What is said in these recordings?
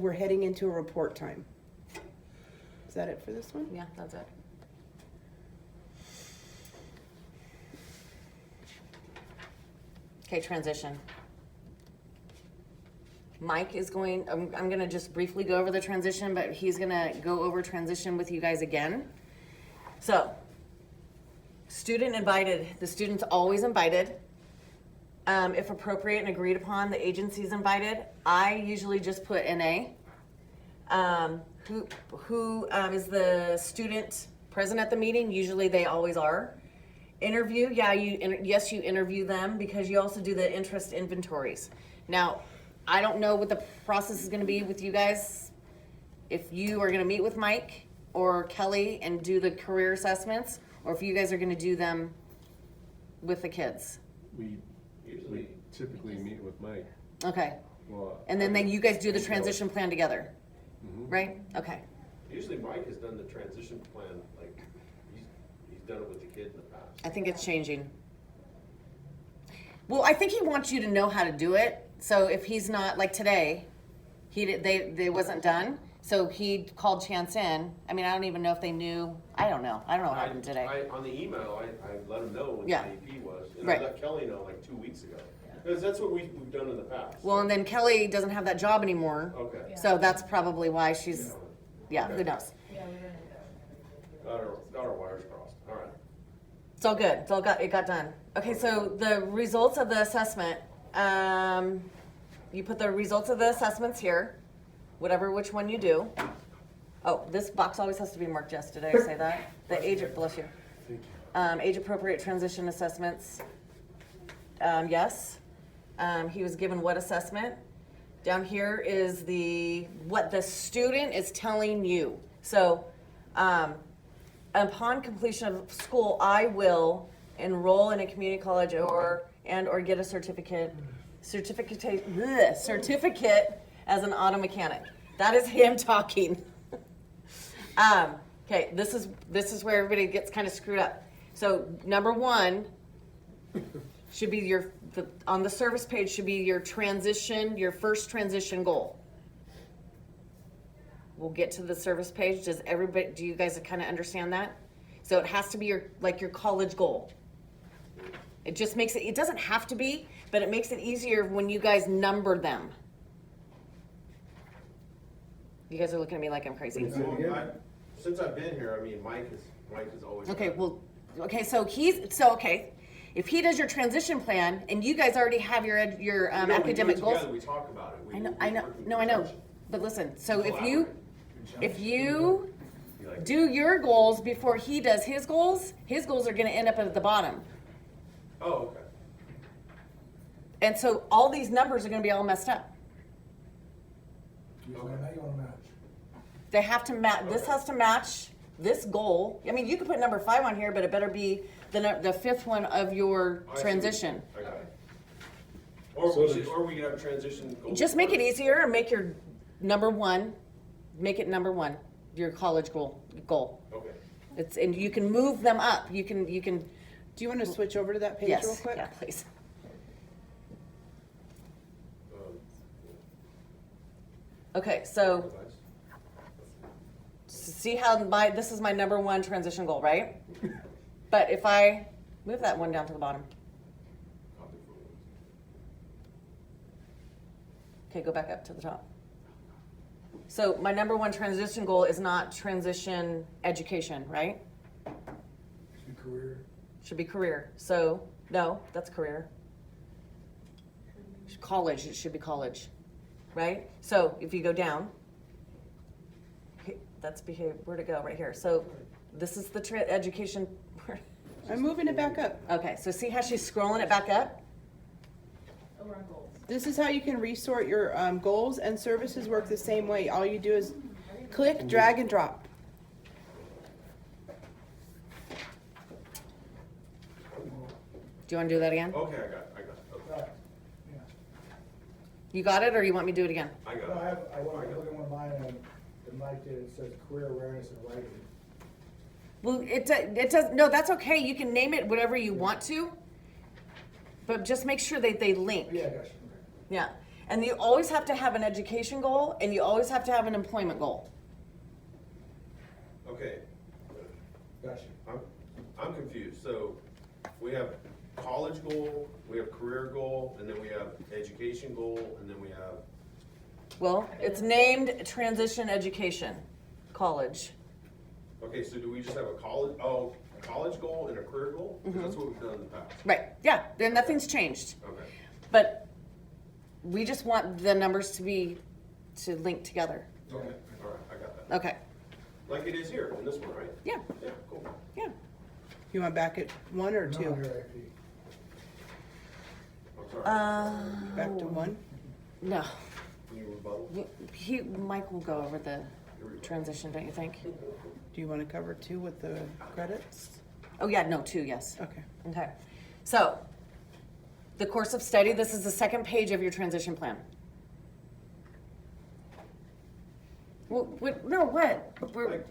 we're heading into a report time. Is that it for this one? Yeah, that's it. Okay, transition. Mike is going, I'm gonna just briefly go over the transition, but he's gonna go over transition with you guys again. So, student invited, the student's always invited. If appropriate and agreed upon, the agency's invited. I usually just put NA. Who is the student present at the meeting? Usually they always are. Interview, yeah, yes, you interview them because you also do the interest inventories. Now, I don't know what the process is gonna be with you guys. If you are gonna meet with Mike or Kelly and do the career assessments, or if you guys are gonna do them with the kids. We typically meet with Mike. Okay, Well, and then you guys do the transition plan together, right? Okay. Usually Mike has done the transition plan, like, he's done it with the kid in the past. I think it's changing. Well, I think he wants you to know how to do it. So if he's not, like today, they wasn't done. So he called Chance in. I mean, I don't even know if they knew. I don't know what happened today. On the email, I let him know what the Yeah. IEP was. And Right. I let Kelly know like 2 weeks ago. Because that's what we've done in the past. Well, and then Kelly doesn't have that job anymore. Okay. So that's probably why she's, yeah, who knows? Got our wires crossed. All right. It's all good. It got done. Okay, so the results of the assessment, you put the results of the assessments here, which one you do. Oh, this box always has to be marked yes. Did I say that? The bless you. Age appropriate transition assessments. Yes. He was given what assessment? Down here is what the student is telling you. So, upon completion of school, I will enroll in a community college or get a certificate as an auto mechanic. That is him talking. Okay, this is where everybody gets kind of screwed up. So number one should be on the service page should be your first transition goal. We'll get to the service page. Do you guys kind of understand that? So it has to be your college goal. It just makes it doesn't have to be, but it makes it easier when you guys number them. You guys are looking at me like I'm crazy. Well, since I've been here, I mean, Mike has always. Okay, if he does your transition plan and you guys already have your academic goals. Together, we talk about it. I know. But listen, so if you do your goals before he does his goals are going to end up at the bottom. Oh, okay. And so all these numbers are going to be all messed up. They have to match. This has to match this goal. I mean, you could put number 5 on here, but it better be the 5th one of your transition. I got it. Or we could have a transition goal. Just make it easier and make your number 1. Make it number 1. Your college goal. Okay. And you can move them up. You can. Do you want to switch over to that page real quick? Yeah, please. Okay, so see how this is my number 1 transition goal, right? But if I move that one down to the bottom. Okay, go back up to the top. So my number 1 transition goal is not transition education, right? Should be career. So no, that's career. College, it should be college, right? So if you go down, that's where to go right here. So this is the education. I'm moving it back up. Okay, so see how she's scrolling it back up? Over on goals. This is how you can resort your goals, and services work the same way. All you do is click, drag, and drop. Do you want to do that again? Okay, I got it. Okay. You got it, or you want me to do it again? I got No, it. I want to look at one of mine, and Mike did, it says career awareness and writing. Well, it does. No, that's okay. You can name it whatever you want to, but just make sure that they link. Yeah, I got you. Yeah. And you always have to have an education goal, and you always have to have an employment goal. Okay, Gotcha. I'm confused. So we have college goal, we have career goal, and then we have education goal, and then we have, Well, it's named transition education, college. okay, so do we just have a college goal and a career goal? 'Cause that's what we've done in the past. Right, yeah, then nothing's changed. Okay. But we just want the numbers to link together. Okay, all right, I got that. Okay, Like it is here in this one, right? yeah, Yeah, cool. yeah. You want back at 1 or Not 2? under AP. I'm sorry. Back to 1? No, Can you rebuttal? Mike will go over the transition, don't you think? Do you want to cover 2 with the credits? Oh, yeah, no, 2, yes. Okay. Okay, so, the course of study, this is the second page of your transition plan. Well, no, what? Like,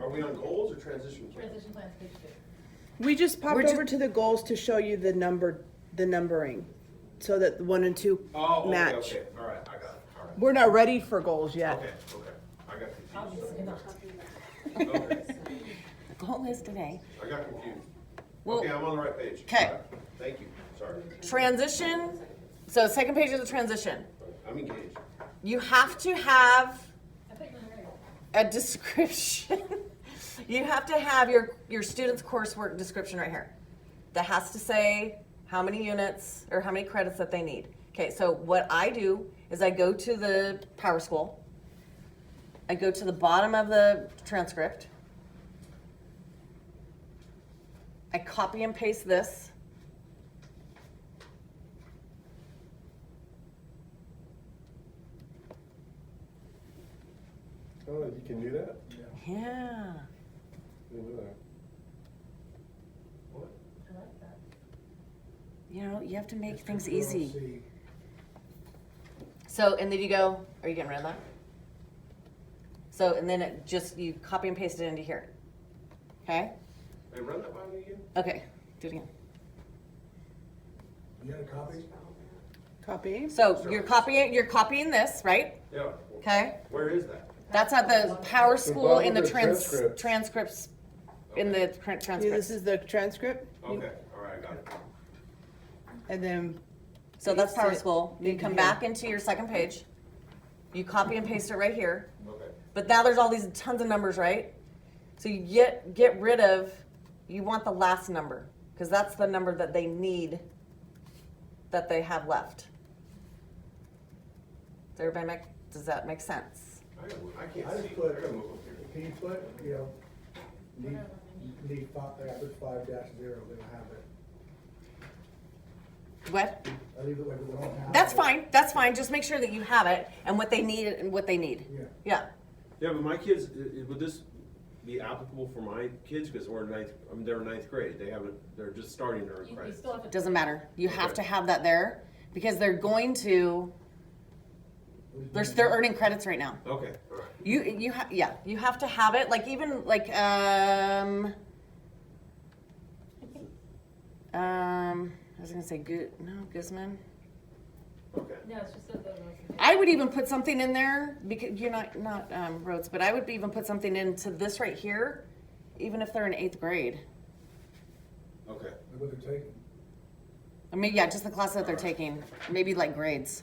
are we on goals or transition plan? Transition plans, page 2. We just popped We're just- over to the goals to show you the numbering, so that 1 and 2 Oh, okay, match. okay, all right, I got it, all right. We're not ready for goals yet. Okay, I got confused. Obviously not. Okay, The goal is today. I got confused. Well- Okay, I'm on the right page. 'Kay. All right, thank you, sorry. Transition, so second page of the transition. I'm engaged. You have to have I thought you were married. a description. You have to have your student's coursework description right here. That has to say how many units or how many credits that they need. Okay, so what I do is I go to the Power School. I go to the bottom of the transcript. I copy and paste this. Oh, you can do that? Yeah. Didn't know that. What? I like that. You know, you have to make It's things Control easy. C. So, and then you go, are you getting rid of that? So, and then it just, you copy and paste it into here. Okay? Hey, run that by me again? Okay, do it again. You got a copy? Copy. So you're copying this, right? Yeah. Okay? Where is that? That's at the Power School bottom in the of the transcript. transcripts, in the Yeah, this transcripts. is the transcript. Okay, all right, I got it. And then, So that's paste Power it School. You into come here. back into your second page. You copy and paste it right here. Okay. But now there's all these tons of numbers, right? So you get rid of, you want the last number, because that's the number that they need, that they have left. Does that make sense? I can't I see. just put, I gotta move up here. can you put, need 5-0, then I have it. What? I leave it like we don't have. That's it. fine, just make sure that you have it and what they need and what they need. Yeah. Yeah, Yeah, but my kids, would this be applicable for my kids? Because we're in they're in ninth grade. They're just starting their You credits. still have to. doesn't matter. You have Okay. to have that there because they're going to, they're earning credits right now. Okay, all right. You have to have it, like even like, I was gonna say Guzman. Okay. No, it's just the. I would even put something in there because you're not Rhodes, but I would even put something into this right here, even if they're in 8th grade. Okay. Look what they're taking. I mean, yeah, just the class that they're taking, maybe like grades.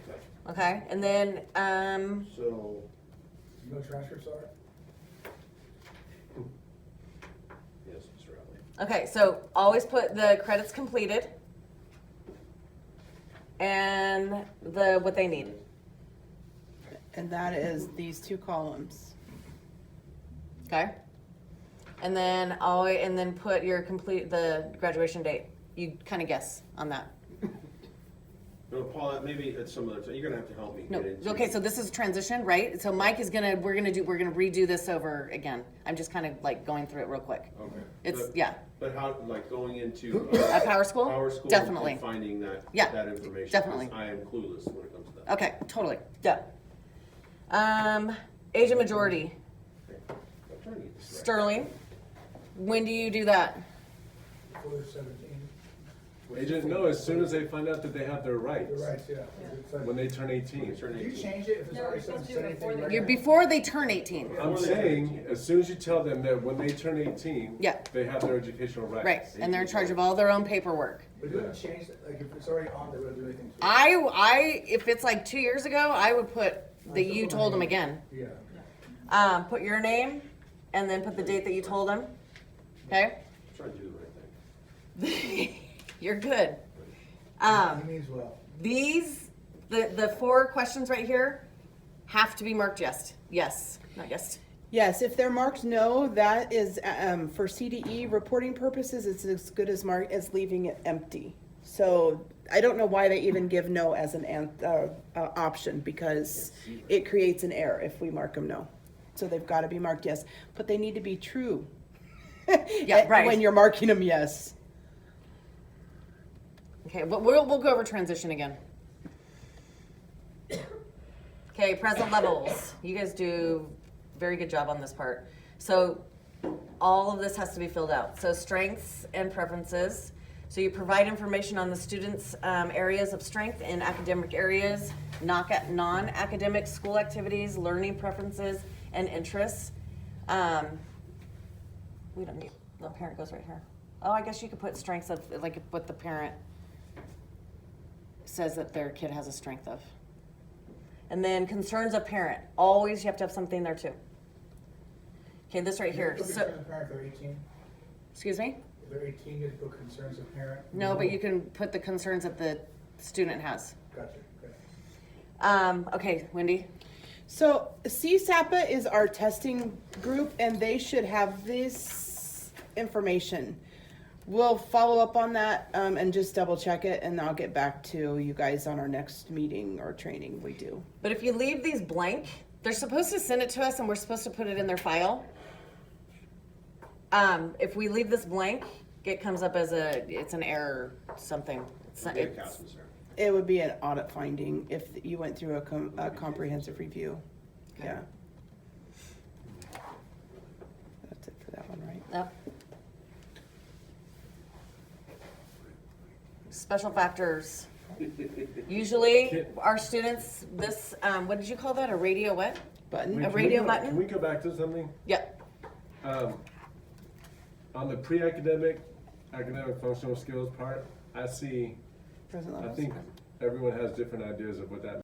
Okay. Okay, and then So, You know what transcripts are? yes, Mr. Alley. okay, so always put the credits completed and what they need. and that is these 2 columns. Okay, and then put the graduation date. You kind of guess on that. No, Paulette, maybe at some other time, you're gonna have to help me No, get into. okay, so this is transition, right? So Mike is we're gonna redo this over again. I'm just kind of like going through it real quick. Okay. It's, But- yeah, But how, like, going into. at Power School? Power School. Definitely. And finding that. Yeah, That information. 'cause definitely. I am clueless when it comes to that. Okay, totally, yeah. Age of majority, Okay. I'm trying to get this right. Sterling, when do you do that? Before they're 17. Agent, no, as soon as they find out that they have their rights, You're right, yeah. It's like- when they turn 18. Can you change it if it's No, already you're supposed to said do it before anything? they- You're before they turn 18. I'm saying, as soon as you tell them that when they turn 18, Yeah. they have their educational rights. Right, and they're in charge of all their own paperwork. But do it change, like if it's already on, they wouldn't do anything to it. If it's like 2 years ago, I would put that you told them again. Yeah. Put your name and then put the date that you told them. Okay? Try to do the right thing. You're good. He means well. The 4 questions right here have to be marked yes. Yes, not yes. Yes, if they're marked no, that is, for CDE reporting purposes, it's as good as leaving it empty. So I don't know why they even give no as an option, because it creates an error if we mark them no. So they've got to be marked yes, but they need to be true. Yeah, right. When you're marking them yes. Okay, but we'll go over transition again. Okay, present levels. You guys do very good job on this part. So all of this has to be filled out. So strengths and preferences. So you provide information on the students' areas of strength in academic areas, non-academic school activities, learning preferences, and interests. We don't need, the parent goes right here. Oh, I guess you could put strengths of, like what the parent says that their kid has a strength of. And then concerns of parent. Always you have to have something there too. Okay, this right here. Put So, concerns of parent if they're 18. excuse me? If they're 18, you put concerns of parent. No, but you can put the concerns that the student has. Gotcha, okay. Okay, Wendy. So CSAPA is our testing group, and they should have this information. We'll follow up on that and just double check it, and I'll get back to you guys on our next meeting or training we do. But if you leave these blank, they're supposed to send it to us and we're supposed to put it in their file. If we leave this blank, it comes up as it's an error, something. It's- It would be an audit finding if you went through a comprehensive review. Okay. Yeah. That's it for that one, right? Yep. Special factors. Usually, our students, this, what did you call that? A radio what? Button. A Can we radio go- button? Can we go back to something? Yep. On the pre-academic, academic functional skills part, I Present I levels. think everyone has different ideas of what that